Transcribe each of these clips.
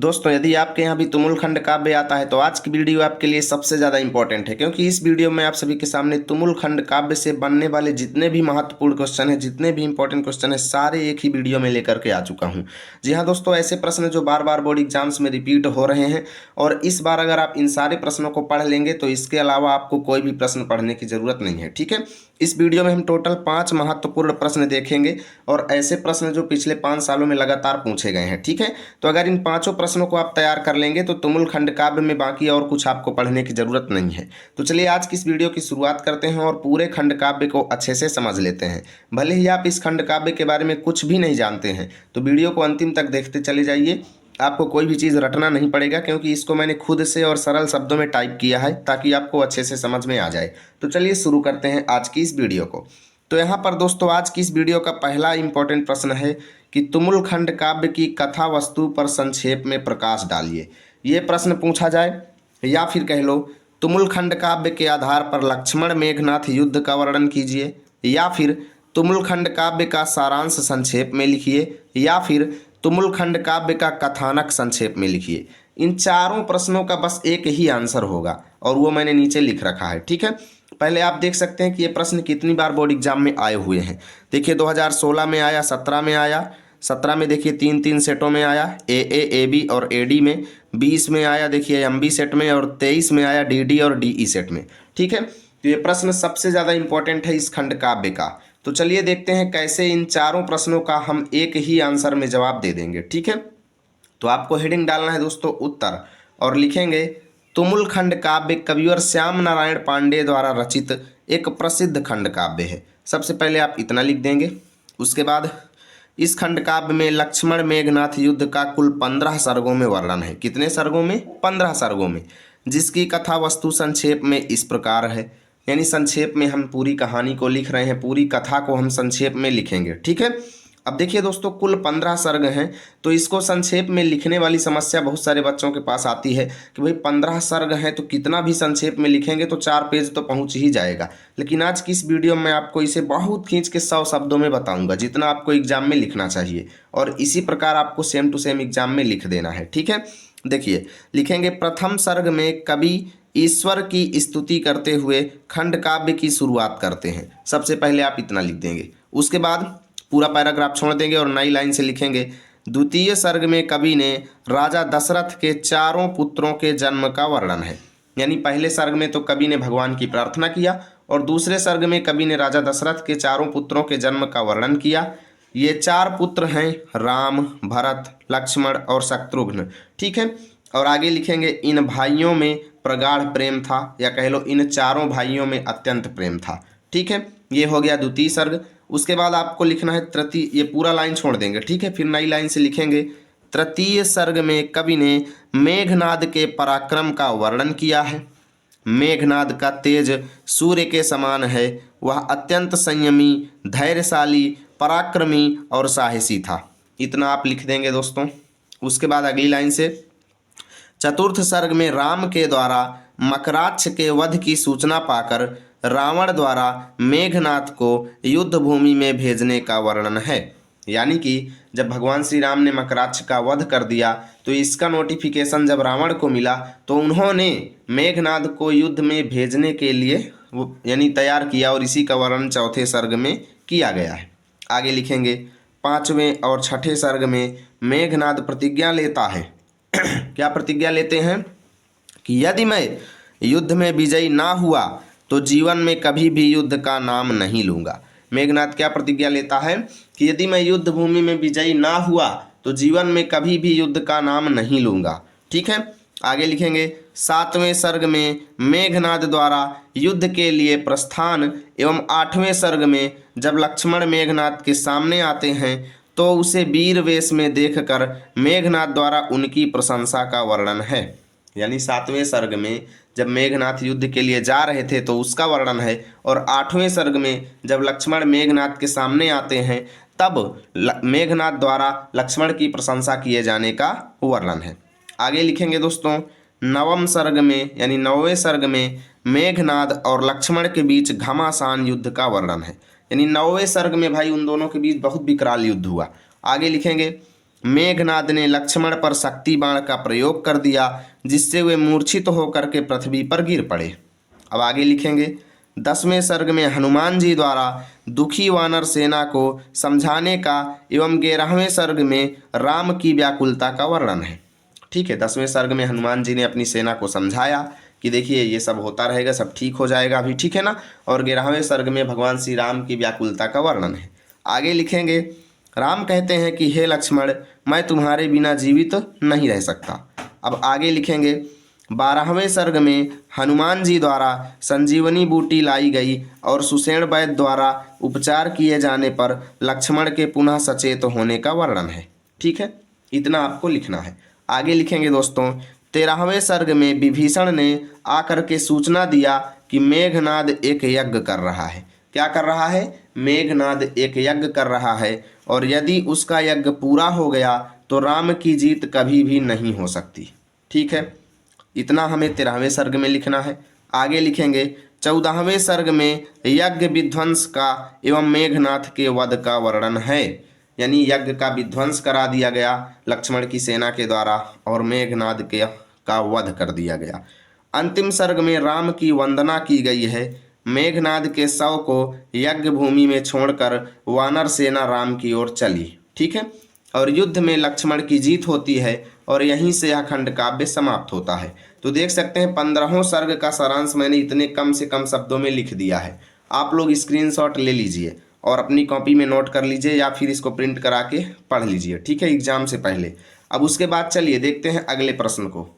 दोस्तों, यदि आपके यहाँ भी तुमुल खंड काव्य आता है तो आज की वीडियो आपके लिए सबसे ज़्यादा इंपॉर्टेंट है, क्योंकि इस वीडियो में आप सभी के सामने तुमुल खंड काव्य से बनने वाले जितने भी महत्वपूर्ण क्वेश्चन हैं, जितने भी इंपॉर्टेंट क्वेश्चन हैं, सारे एक ही वीडियो में लेकर के आ चुका हूँ। जी हाँ दोस्तों, ऐसे प्रश्न जो बार बार बोर्ड एग्जाम्स में रिपीट हो रहे हैं और इस बार अगर आप इन सारे प्रश्नों को पढ़ लेंगे तो इसके अलावा आपको कोई भी प्रश्न पढ़ने की ज़रूरत नहीं है। ठीक है, इस वीडियो में हम टोटल 5 महत्वपूर्ण प्रश्न देखेंगे और ऐसे प्रश्न जो पिछले 5 सालों में लगातार पूछे गए हैं। ठीक है, तो अगर इन 5 प्रश्नों को आप तैयार कर लेंगे तो तुमुल खंड काव्य में बाकी और कुछ आपको पढ़ने की जरूरत नहीं है। तो चलिए आज की इस वीडियो की शुरुआत करते हैं और पूरे खंड काव्य को अच्छे से समझ लेते हैं। भले ही आप इस खंड काव्य के बारे में कुछ भी नहीं जानते हैं तो वीडियो को अंतिम तक देखते चले जाइए। आपको कोई भी चीज़ रटना नहीं पड़ेगा, क्योंकि इसको मैंने खुद से और सरल शब्दों में टाइप किया है ताकि आपको अच्छे से समझ में आ जाए। तो चलिए शुरू करते हैं आज की इस वीडियो को। तो यहाँ पर दोस्तों आज की इस वीडियो का पहला इंपॉर्टेंट प्रश्न है कि तुमुल खंड काव्य की कथा वस्तु पर संक्षेप में प्रकाश डालिए। ये प्रश्न पूछा जाए या फिर कह लो तुमुल खंड काव्य के आधार पर लक्ष्मण मेघनाथ युद्ध का वर्णन कीजिए, या फिर तुमुल खंड काव्य का सारांश संक्षेप में लिखिए, या फिर तुमुल खंड काव्य का कथानक संक्षेप में लिखिए। इन चारों प्रश्नों का बस एक ही आंसर होगा और वो मैंने नीचे लिख रखा है। ठीक है, पहले आप देख सकते हैं कि ये प्रश्न कितनी बार बोर्ड एग्जाम में आए हुए हैं। देखिए 2016 में आया, 17 में आया, 17 में देखिए 3 सेटों में आया, ए बी और एडी में, 20 में आया देखिए एमबी सेट में, और 23 में आया डीडी और डीई सेट में। ठीक है, तो ये प्रश्न सबसे ज़्यादा इंपॉर्टेंट है इस खंड काव्य का। तो चलिए देखते हैं कैसे इन चारों प्रश्नों का हम एक ही आंसर में जवाब दे देंगे। ठीक है, तो आपको हेडिंग डालना है दोस्तों उत्तर और लिखेंगे तुमुल खंड काव्य कविवर श्याम नारायण पांडे द्वारा रचित एक प्रसिद्ध खंड काव्य है। सबसे पहले आप इतना लिख देंगे। उसके बाद इस खंड काव्य में लक्ष्मण मेघनाथ युद्ध का कुल 15 सर्गों में वर्णन है। कितने सर्गों में? 15 सर्गों में, जिसकी कथा वस्तु संक्षेप में इस प्रकार है। यानी संक्षेप में हम पूरी कहानी को लिख रहे हैं, पूरी कथा को हम संक्षेप में लिखेंगे। ठीक है, अब देखिए दोस्तों कुल 15 सर्ग हैं, तो इसको संक्षेप में लिखने वाली समस्या बहुत सारे बच्चों के पास आती है कि भाई 15 सर्ग हैं तो कितना भी संक्षेप में लिखेंगे तो 4 पेज तो पहुंच ही जाएगा। लेकिन आज की इस वीडियो में आपको इसे बहुत खींच के 100 शब्दों में बताऊंगा, जितना आपको एग्जाम में लिखना चाहिए, और इसी प्रकार आपको सेम टू सेम एग्जाम में लिख देना है। ठीक है, देखिए लिखेंगे प्रथम सर्ग में कवि ईश्वर की स्तुति करते हुए खंड काव्य की शुरुआत करते हैं। सबसे पहले आप इतना लिख देंगे। उसके बाद पूरा पैराग्राफ छोड़ देंगे और नई लाइन से लिखेंगे द्वितीय सर्ग में कवि ने राजा दशरथ के 4 पुत्रों के जन्म का वर्णन है। यानी पहले सर्ग में तो कवि ने भगवान की प्रार्थना किया और दूसरे सर्ग में कवि ने राजा दशरथ के 4 पुत्रों के जन्म का वर्णन किया। ये 4 पुत्र हैं राम, भरत, लक्ष्मण और शत्रुघ्न। ठीक है, और आगे लिखेंगे इन भाइयों में प्रगाढ़ प्रेम था, या कह लो इन 4 भाइयों में अत्यंत प्रेम था। ठीक है, ये हो गया द्वितीय सर्ग। उसके बाद आपको लिखना है तृतीय, ये पूरा लाइन छोड़ देंगे। ठीक है, फिर नई लाइन से लिखेंगे तृतीय सर्ग में कवि ने मेघनाद के पराक्रम का वर्णन किया है। मेघनाद का तेज सूर्य के समान है, वह अत्यंत संयमी, धैर्यशाली, पराक्रमी और साहसी था। इतना आप लिख देंगे दोस्तों। उसके बाद अगली लाइन से चतुर्थ सर्ग में राम के द्वारा मकराक्ष के वध की सूचना पाकर रावण द्वारा मेघनाथ को युद्ध भूमि में भेजने का वर्णन है। यानी कि जब भगवान श्री राम ने मकराक्ष का वध कर दिया तो इसका नोटिफिकेशन जब रावण को मिला तो उन्होंने मेघनाथ को युद्ध में भेजने के लिए यानी तैयार किया, और इसी का वर्णन चौथे सर्ग में किया गया है। आगे लिखेंगे 5वें और 6ठे सर्ग में मेघनाथ प्रतिज्ञा लेता है। क्या प्रतिज्ञा लेते हैं? कि यदि मैं युद्ध में विजयी ना हुआ तो जीवन में कभी भी युद्ध का नाम नहीं लूँगा। मेघनाथ क्या प्रतिज्ञा लेता है? कि यदि मैं युद्ध भूमि में विजयी ना हुआ तो जीवन में कभी भी युद्ध का नाम नहीं लूँगा। ठीक है, आगे लिखेंगे 7वें सर्ग में मेघनाद द्वारा युद्ध के लिए प्रस्थान, एवं 8वें सर्ग में जब लक्ष्मण मेघनाद के सामने आते हैं तो उसे वीर वेश में देखकर मेघनाद द्वारा उनकी प्रशंसा का वर्णन है। यानी 7वें सर्ग में जब मेघनाथ युद्ध के लिए जा रहे थे तो उसका वर्णन है, और 8वें सर्ग में जब लक्ष्मण मेघनाथ के सामने आते हैं तब मेघनाथ द्वारा लक्ष्मण की प्रशंसा किए जाने का वर्णन है। आगे लिखेंगे दोस्तों 9वें सर्ग में, यानी 9वें सर्ग में मेघनाद और लक्ष्मण के बीच घमासान युद्ध का वर्णन है। यानी 9वें सर्ग में भाई उन दोनों के बीच बहुत विकराल युद्ध हुआ। आगे लिखेंगे मेघनाद ने लक्ष्मण पर शक्ति बाण का प्रयोग कर दिया, जिससे वे मूर्छित होकर के पृथ्वी पर गिर पड़े। अब आगे लिखेंगे 10वें सर्ग में हनुमान जी द्वारा दुखी वानर सेना को समझाने का एवं 11वें सर्ग में राम की व्याकुलता का वर्णन है। ठीक है, 10वें सर्ग में हनुमान जी ने अपनी सेना को समझाया कि देखिए ये सब होता रहेगा, सब ठीक हो जाएगा अभी, ठीक है ना। और 11वें सर्ग में भगवान श्री राम की व्याकुलता का वर्णन है। आगे लिखेंगे राम कहते हैं कि हे लक्ष्मण, मैं तुम्हारे बिना जीवित नहीं रह सकता। अब आगे लिखेंगे 12वें सर्ग में हनुमान जी द्वारा संजीवनी बूटी लाई गई और सुषेण वैद्य द्वारा उपचार किए जाने पर लक्ष्मण के पुनः सचेत होने का वर्णन है। ठीक है, इतना आपको लिखना है। आगे लिखेंगे दोस्तों 13वें सर्ग में विभीषण ने आकर के सूचना दिया कि मेघनाद एक यज्ञ कर रहा है। क्या कर रहा है? मेघनाद एक यज्ञ कर रहा है, और यदि उसका यज्ञ पूरा हो गया तो राम की जीत कभी भी नहीं हो सकती। ठीक है, इतना हमें 13वें सर्ग में लिखना है। आगे लिखेंगे 14वें सर्ग में यज्ञ विध्वंस का एवं मेघनाथ के वध का वर्णन है, यानी यज्ञ का विध्वंस करा दिया गया लक्ष्मण की सेना के द्वारा और मेघनाद के का वध कर दिया गया। अंतिम सर्ग में राम की वंदना की गई है। मेघनाद के शव को यज्ञ भूमि में छोड़कर वानर सेना राम की ओर चली। ठीक है, और युद्ध में लक्ष्मण की जीत होती है और यहीं से यह खंड काव्य समाप्त होता है। तो देख सकते हैं 15वें सर्ग का सारांश मैंने इतने कम से कम शब्दों में लिख दिया है। आप लोग स्क्रीनशॉट ले लीजिए और अपनी कॉपी में नोट कर लीजिए या फिर इसको प्रिंट करा के पढ़ लीजिए। ठीक है, एग्जाम से पहले। अब उसके बाद चलिए देखते हैं अगले प्रश्न को।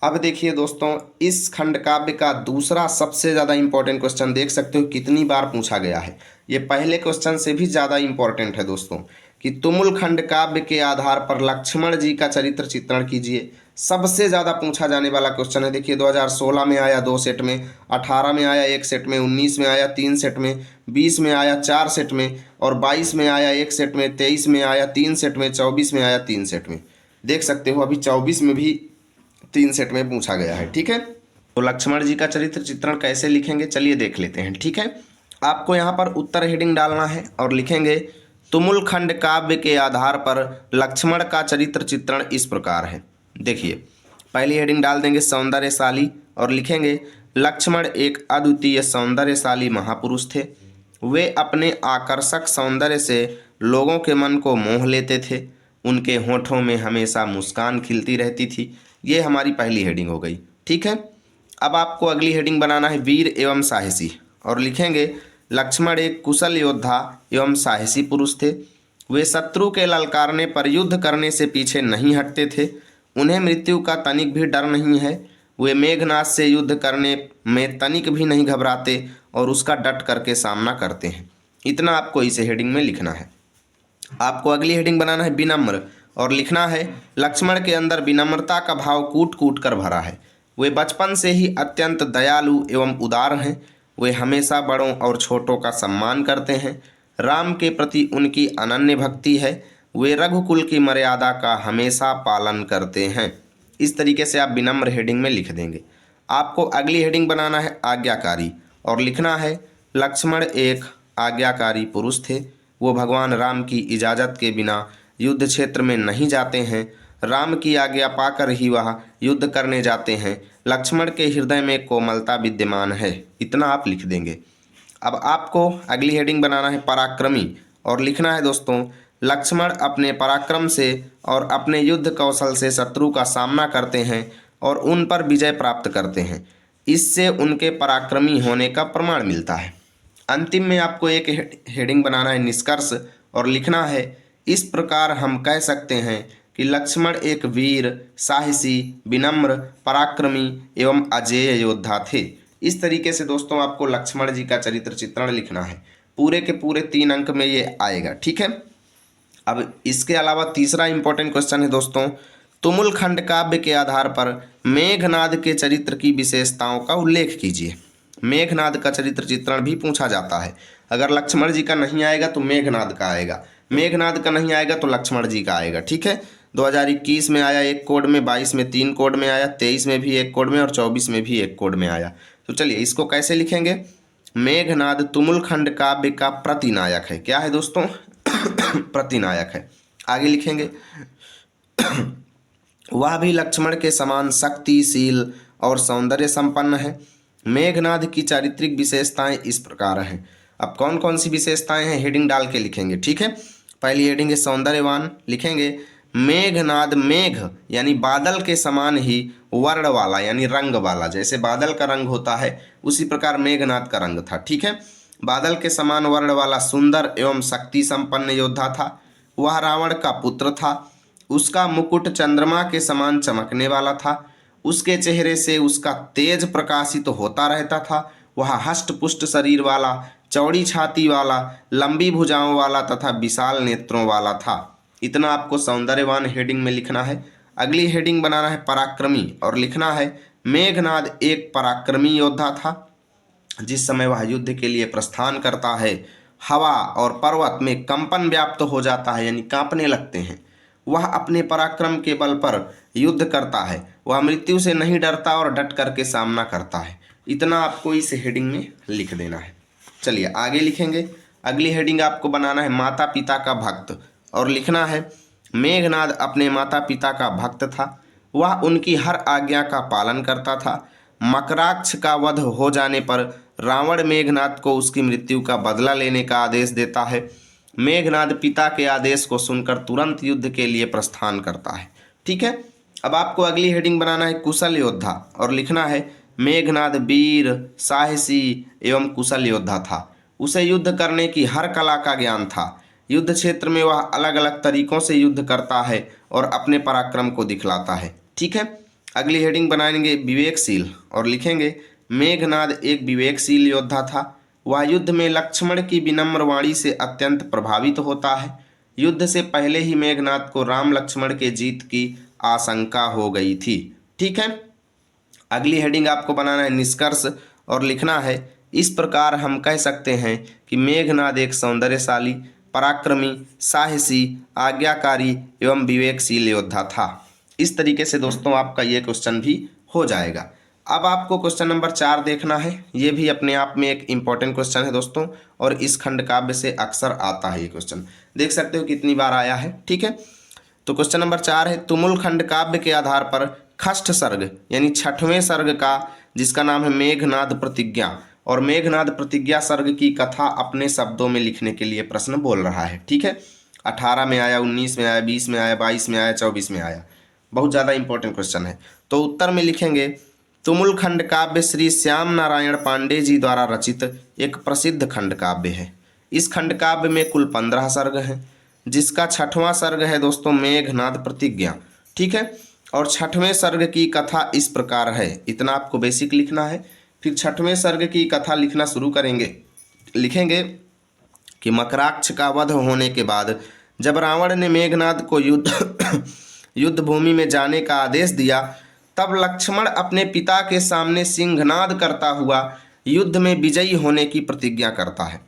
अब देखिए दोस्तों, इस खंड काव्य का दूसरा सबसे ज़्यादा इंपॉर्टेंट क्वेश्चन देख सकते हो कितनी बार पूछा गया है। ये पहले क्वेश्चन से भी ज़्यादा इंपॉर्टेंट है दोस्तों, कि तुमुल खंड काव्य के आधार पर लक्ष्मण जी का चरित्र चित्रण कीजिए। सबसे ज़्यादा पूछा जाने वाला क्वेश्चन है। देखिए 2016 में आया 2 सेट में, 18 में आया 1 सेट में, 19 में आया 3 सेट में, 20 में आया 4 सेट में, और 22 में आया 1 सेट में, 23 में आया 3 सेट में, 24 में आया 3 सेट में। देख सकते हो अभी 24 में भी 3 सेट में पूछा गया है। ठीक है, तो लक्ष्मण जी का चरित्र चित्रण कैसे लिखेंगे चलिए देख लेते हैं। ठीक है, आपको यहाँ पर उत्तर हेडिंग डालना है और लिखेंगे तुमुल खंड काव्य के आधार पर लक्ष्मण का चरित्र चित्रण इस प्रकार है। देखिए पहली हेडिंग डाल देंगे सौंदर्यशाली और लिखेंगे लक्ष्मण एक अद्वितीय सौंदर्यशाली महापुरुष थे। वे अपने आकर्षक सौंदर्य से लोगों के मन को मोह लेते थे। उनके होठों में हमेशा मुस्कान खिलती रहती थी। ये हमारी पहली हेडिंग हो गई। ठीक है, अब आपको अगली हेडिंग बनाना है वीर एवं साहसी और लिखेंगे लक्ष्मण एक कुशल योद्धा एवं साहसी पुरुष थे। वे शत्रु के ललकारने पर युद्ध करने से पीछे नहीं हटते थे। उन्हें मृत्यु का तनिक भी डर नहीं है। वे मेघनाद से युद्ध करने में तनिक भी नहीं घबराते और उसका डट करके सामना करते हैं। इतना आपको इसे हेडिंग में लिखना है। आपको अगली हेडिंग बनाना है विनम्र और लिखना है लक्ष्मण के अंदर विनम्रता का भाव कूट कूट कर भरा है। वे बचपन से ही अत्यंत दयालु एवं उदार हैं। वे हमेशा बड़ों और छोटों का सम्मान करते हैं। राम के प्रति उनकी अनन्य भक्ति है। वे रघुकुल की मर्यादा का हमेशा पालन करते हैं। इस तरीके से आप विनम्र हेडिंग में लिख देंगे। आपको अगली हेडिंग बनाना है आज्ञाकारी और लिखना है लक्ष्मण एक आज्ञाकारी पुरुष थे। वो भगवान राम की इजाज़त के बिना युद्ध क्षेत्र में नहीं जाते हैं। राम की आज्ञा पाकर ही वह युद्ध करने जाते हैं। लक्ष्मण के हृदय में कोमलता विद्यमान है। इतना आप लिख देंगे। अब आपको अगली हेडिंग बनाना है पराक्रमी और लिखना है दोस्तों लक्ष्मण अपने पराक्रम से और अपने युद्ध कौशल से शत्रु का सामना करते हैं और उन पर विजय प्राप्त करते हैं। इससे उनके पराक्रमी होने का प्रमाण मिलता है। अंतिम में आपको एक हेडिंग बनाना है निष्कर्ष और लिखना है इस प्रकार हम कह सकते हैं कि लक्ष्मण एक वीर, साहसी, विनम्र, पराक्रमी एवं अजेय योद्धा थे। इस तरीके से दोस्तों आपको लक्ष्मण जी का चरित्र चित्रण लिखना है। पूरे के पूरे 3 अंक में ये आएगा। ठीक है, अब इसके अलावा तीसरा इंपॉर्टेंट क्वेश्चन है दोस्तों तुमुल खंड काव्य के आधार पर मेघनाद के चरित्र की विशेषताओं का उल्लेख कीजिए। मेघनाद का चरित्र चित्रण भी पूछा जाता है। अगर लक्ष्मण जी का नहीं आएगा तो मेघनाद का आएगा, मेघनाद का नहीं आएगा तो लक्ष्मण जी का आएगा। ठीक है, 2021 में आया 1 कोड में, 22 में 3 कोड में आया, 23 में भी 1 कोड में और 24 में भी 1 कोड में आया। तो चलिए इसको कैसे लिखेंगे। मेघनाद तुमुल खंड काव्य का प्रतिनायक है। क्या है दोस्तों? प्रतिनायक है। आगे लिखेंगे वह भी लक्ष्मण के समान शक्तिशील और सौंदर्य संपन्न है। मेघनाद की चारित्रिक विशेषताएं इस प्रकार हैं। अब कौन कौन सी विशेषताएं हैं हेडिंग डाल के लिखेंगे, ठीक है। पहली हेडिंग है सौंदर्यवान, लिखेंगे मेघनाद, मेघ यानी बादल के समान ही वर्ण वाला यानी रंग वाला, जैसे बादल का रंग होता है उसी प्रकार मेघनाद का रंग था, ठीक है। बादल के समान वर्ण वाला सुंदर एवं शक्ति संपन्न योद्धा था। वह रावण का पुत्र था। उसका मुकुट चंद्रमा के समान चमकने वाला था। उसके चेहरे से उसका तेज प्रकाशित होता रहता था। वह हष्ट पुष्ट शरीर वाला, चौड़ी छाती वाला, लंबी भुजाओं वाला तथा विशाल नेत्रों वाला था। इतना आपको सौंदर्यवान हेडिंग में लिखना है। अगली हेडिंग बनाना है पराक्रमी और लिखना है मेघनाद एक पराक्रमी योद्धा था। जिस समय वह युद्ध के लिए प्रस्थान करता है हवा और पर्वत में कंपन व्याप्त हो जाता है यानी कांपने लगते हैं। वह अपने पराक्रम के बल पर युद्ध करता है। वह मृत्यु से नहीं डरता और डट करके सामना करता है। इतना आपको इस हेडिंग में लिख देना है। चलिए आगे लिखेंगे। अगली हेडिंग आपको बनाना है माता पिता का भक्त और लिखना है मेघनाद अपने माता पिता का भक्त था। वह उनकी हर आज्ञा का पालन करता था। मकराक्ष का वध हो जाने पर रावण मेघनाद को उसकी मृत्यु का बदला लेने का आदेश देता है। मेघनाद पिता के आदेश को सुनकर तुरंत युद्ध के लिए प्रस्थान करता है, ठीक है। अब आपको अगली हेडिंग बनाना है कुशल योद्धा और लिखना है मेघनाद वीर, साहसी एवं कुशल योद्धा था। उसे युद्ध करने की हर कला का ज्ञान था। युद्ध क्षेत्र में वह अलग अलग तरीकों से युद्ध करता है और अपने पराक्रम को दिखलाता है, ठीक है। अगली हेडिंग बनाएंगे विवेकशील और लिखेंगे मेघनाद एक विवेकशील योद्धा था। वह युद्ध में लक्ष्मण की विनम्र वाणी से अत्यंत प्रभावित होता है। युद्ध से पहले ही मेघनाद को राम लक्ष्मण के जीत की आशंका हो गई थी, ठीक है। अगली हेडिंग आपको बनाना है निष्कर्ष और लिखना है इस प्रकार हम कह सकते हैं कि मेघनाद एक सौंदर्यशाली, पराक्रमी, साहसी, आज्ञाकारी एवं विवेकशील योद्धा था। इस तरीके से दोस्तों आपका ये क्वेश्चन भी हो जाएगा। अब आपको क्वेश्चन नंबर 4 देखना है। ये भी अपने आप में एक इम्पॉर्टेंट क्वेश्चन है दोस्तों और इस खंड काव्य से अक्सर आता है ये क्वेश्चन। देख सकते हो कितनी बार आया है, ठीक है। तो क्वेश्चन नंबर 4 है तुमुल खंड काव्य के आधार पर खष्ठ सर्ग यानी 6वें सर्ग का, जिसका नाम है मेघनाद प्रतिज्ञा, और मेघनाद प्रतिज्ञा सर्ग की कथा अपने शब्दों में लिखने के लिए प्रश्न बोल रहा है, ठीक है। 18 में आया, 19 में आया, 20 में आया, 22 में आया, 24 में आया। बहुत ज़्यादा इंपॉर्टेंट क्वेश्चन है। तो उत्तर में लिखेंगे तुमुल खंड काव्य श्री श्याम नारायण पांडे जी द्वारा रचित एक प्रसिद्ध खंड काव्य है। इस खंड काव्य में कुल 15 सर्ग हैं, जिसका 6वां सर्ग है दोस्तों मेघनाद प्रतिज्ञा, ठीक है। और 6वें सर्ग की कथा इस प्रकार है। इतना आपको बेसिक लिखना है। फिर 6वें सर्ग की कथा लिखना शुरू करेंगे। लिखेंगे कि मकराक्ष का वध होने के बाद जब रावण ने मेघनाद को युद्ध भूमि में जाने का आदेश दिया, तब लक्ष्मण अपने पिता के सामने सिंहनाद करता हुआ युद्ध में विजयी होने की प्रतिज्ञा करता है,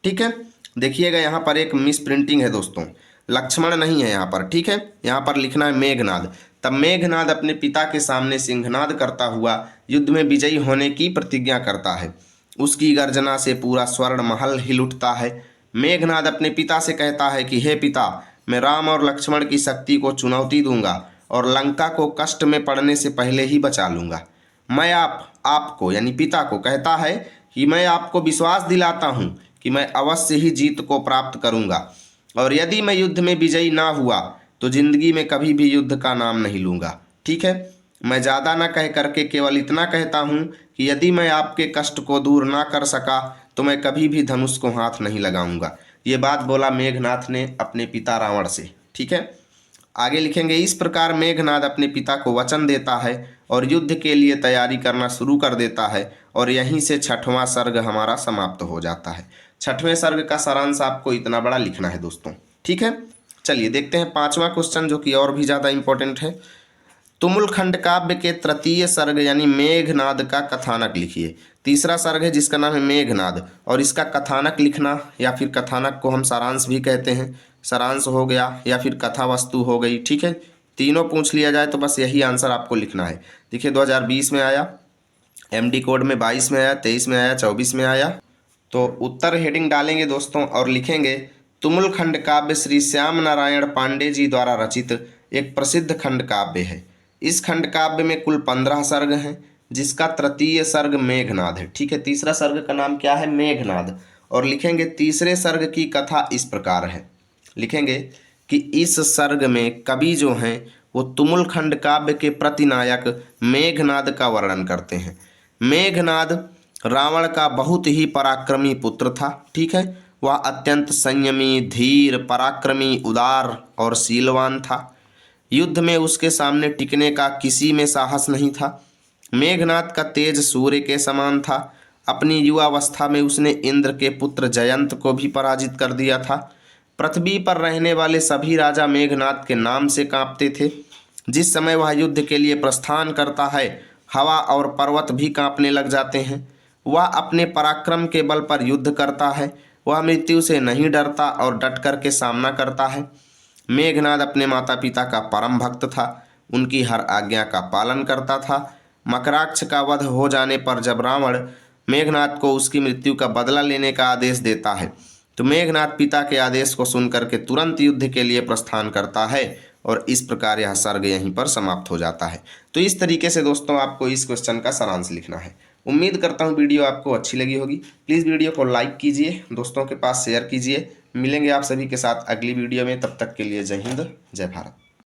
ठीक है। देखिएगा यहाँ पर एक मिस प्रिंटिंग है दोस्तों, लक्ष्मण नहीं है यहाँ पर, ठीक है। यहाँ पर लिखना है मेघनाद। तब मेघनाद अपने पिता के सामने सिंहनाद करता हुआ युद्ध में विजयी होने की प्रतिज्ञा करता है। उसकी गर्जना से पूरा स्वर्ण महल हिल उठता है। मेघनाद अपने पिता से कहता है कि हे पिता, मैं राम और लक्ष्मण की शक्ति को चुनौती दूंगा और लंका को कष्ट में पड़ने से पहले ही बचा लूंगा। मैं आपको यानी पिता को कहता है कि मैं आपको विश्वास दिलाता हूँ कि मैं अवश्य ही जीत को प्राप्त करूंगा, और यदि मैं युद्ध में विजयी ना हुआ तो जिंदगी में कभी भी युद्ध का नाम नहीं लूंगा, ठीक है। मैं ज़्यादा ना कह करके केवल इतना कहता हूँ कि यदि मैं आपके कष्ट को दूर ना कर सका तो मैं कभी भी धनुष को हाथ नहीं लगाऊंगा। ये बात बोला मेघनाद ने अपने पिता रावण से, ठीक है। आगे लिखेंगे इस प्रकार मेघनाद अपने पिता को वचन देता है और युद्ध के लिए तैयारी करना शुरू कर देता है, और यहीं से 6वां सर्ग हमारा समाप्त हो जाता है। 6वें सर्ग का सारांश आपको इतना बड़ा लिखना है दोस्तों, ठीक है। चलिए देखते हैं 5वां क्वेश्चन, जो कि और भी ज़्यादा इंपॉर्टेंट है। तुमुल खंड काव्य के तृतीय सर्ग यानी मेघनाद का कथानक लिखिए। तीसरा सर्ग है जिसका नाम है मेघनाद, और इसका कथानक लिखना, या फिर कथानक को हम सारांश भी कहते हैं, सारांश हो गया या फिर कथा वस्तु हो गई, ठीक है। तीनों पूछ लिया जाए तो बस यही आंसर आपको लिखना है। देखिए 2020 में आया, MD कोड में 22 में आया, 23 में आया, 24 में आया। तो उत्तर हेडिंग डालेंगे दोस्तों और लिखेंगे तुमुल खंड काव्य श्री श्याम नारायण पांडे जी द्वारा रचित एक प्रसिद्ध खंड काव्य है। इस खंड काव्य में कुल 15 सर्ग हैं, जिसका तृतीय सर्ग मेघनाद है। ठीक है, तीसरा सर्ग का नाम क्या है? मेघनाद। और लिखेंगे तीसरे सर्ग की कथा इस प्रकार है। लिखेंगे कि इस सर्ग में कवि जो हैं वो तुमुल खंड काव्य के प्रतिनायक मेघनाद का वर्णन करते हैं। मेघनाद रावण का बहुत ही पराक्रमी पुत्र था। ठीक है, वह अत्यंत संयमी, धीर, पराक्रमी, उदार और शीलवान था। युद्ध में उसके सामने टिकने का किसी में साहस नहीं था। मेघनाद का तेज सूर्य के समान था। अपनी युवावस्था में उसने इंद्र के पुत्र जयंत को भी पराजित कर दिया था। पृथ्वी पर रहने वाले सभी राजा मेघनाद के नाम से कांपते थे। जिस समय वह युद्ध के लिए प्रस्थान करता है, हवा और पर्वत भी कांपने लग जाते हैं। वह अपने पराक्रम के बल पर युद्ध करता है। वह मृत्यु से नहीं डरता और डट कर के सामना करता है। मेघनाद अपने माता पिता का परम भक्त था। उनकी हर आज्ञा का पालन करता था। मकराक्ष का वध हो जाने पर जब रावण मेघनाद को उसकी मृत्यु का बदला लेने का आदेश देता है, तो मेघनाद पिता के आदेश को सुनकर के तुरंत युद्ध के लिए प्रस्थान करता है। और इस प्रकार यह सर्ग यहीं पर समाप्त हो जाता है। तो इस तरीके से दोस्तों आपको इस क्वेश्चन का सारांश लिखना है। उम्मीद करता हूँ वीडियो आपको अच्छी लगी होगी। प्लीज़ वीडियो को लाइक कीजिए, दोस्तों के पास शेयर कीजिए। मिलेंगे आप सभी के साथ अगली वीडियो में। तब तक के लिए जय हिंद, जय भारत।